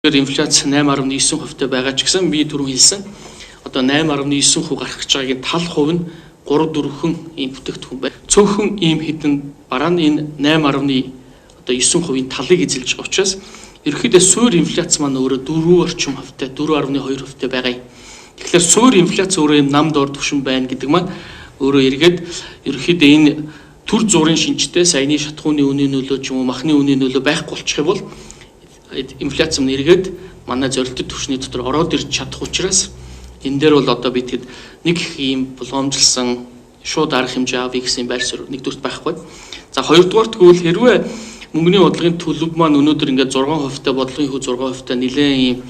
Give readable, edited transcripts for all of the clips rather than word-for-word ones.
Инфляц 8.9% байгаа ч гэсэн би түрүүн хэлсэн. Одоо 8.9% гарах гэж байгаагийн тал хувь нь 3-4хэн ийм бүтээгдэхүүн байна. Цөөхөн ийм хэдэн бараа нь энэ 8.9%-ийн талыг эзэлж байгаа учраас ерөнхийдөө суур инфляц маань өөрөө 4% байгаа юм. Тэгэхээр суур инфляц өөрөө нам дор түвшин байна гэдэг маань өөрөө эргээд ерөнхийдөө энэ төр зургийн шинжтэй саяны шатхууны үнийн нөлөө ч юм уу махны үнийн нөлөө байхгүй болчих юм бол инфляц нь эргээд манай зорилттой түвшний дотор ороод ирж чадах учраас энэ дээр бол одоо бид хэд нэг их ийм боломжилсан шууд арга хэмжээ авъя гэсэн байр суурь нэгдүгürt байхгүй. За хоёрдугаарт гэвэл хэрвээ мөнгөний бодлогын төлөв маань өнөөдөр ингээд 6% бодлогын хөв 6% нэлээд ийм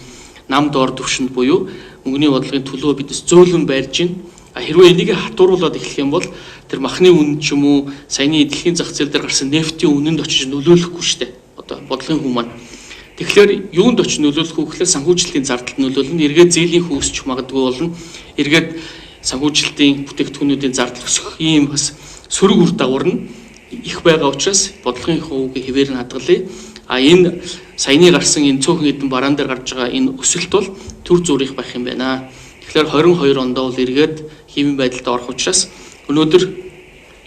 нам дор түвшинд буюу мөнгөний бодлогын төлөвөө бидээс зөөлөн байрж байна. Хэрвээ энийг хатууруулаад эхлэх юм бол тэр махны үн ч юм уу саяны дэлхийн зах зээл дээр гарсан нефтийн үнэнд очиж нөлөөлөхгүй шүү дээ. Одоо бодлогын хөв маань. Тэгэхээр юунд очиж нөлөөлөх вэ гэхээр санхүүжилтийн зардалд нөлөөлнө. Эргээд зээлийн хүү өсч магадгүй болно. Эргээд санхүүжилтийн бүтээгдэхүүнүүдийн зардал өсөх ийм бас сөрөг үр дагавар нь их байгаа учраас бодлогын хувийн хэвээр нь хадгалъя. Энэ саяны гарсан энэ цөөхөн хэдэн бараан дээр гарч байгаа энэ өсөлт бол төр зүрих байх юм байна. Тэгэхээр 22 онд бол эргээд хэвийн байдалд орох учраас өнөөдөр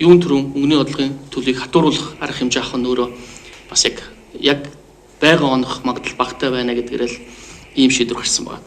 юун төрөн мөнгөний бодлогын төлөвийг хатууруулах арга хэмжээ авах нь өөрөө бас яг байгаа онох магадлал багтай байна гэдгээр л ийм шийдвэр гарсан байна.